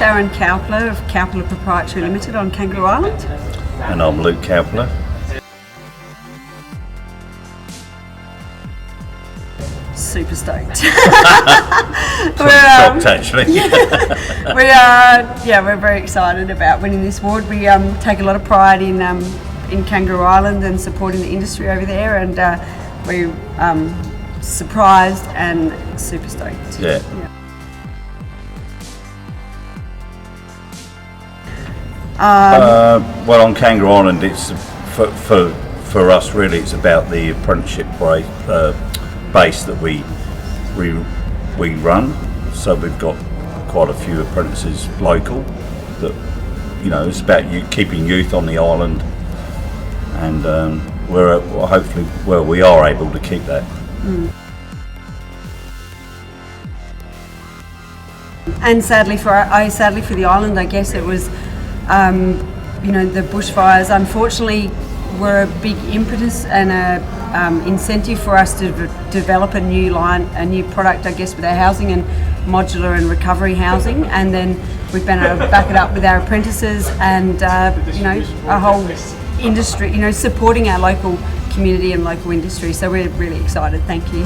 Sharon Kauppila of Kauppila Proprietary Limited on Kangaroo Island. And I'm Luke Kauppila. Super stoked. Shocked actually. We're very excited about winning this award. We take a lot of pride in Kangaroo Island and supporting the industry over there, and we're surprised and super stoked. Yeah. Well, on Kangaroo Island, it's for us really. It's about the apprenticeship base that we run. So we've got quite a few apprentices local. That it's about keeping youth on the island, and we are able to keep that. And sadly for the island, I guess it was. The bushfires unfortunately were a big impetus and a incentive for us to develop a new product, I guess, with our housing and modular and recovery housing, and then we've been able to back it up with our apprentices and a whole industry, supporting our local community and local industry. So we're really excited. Thank you.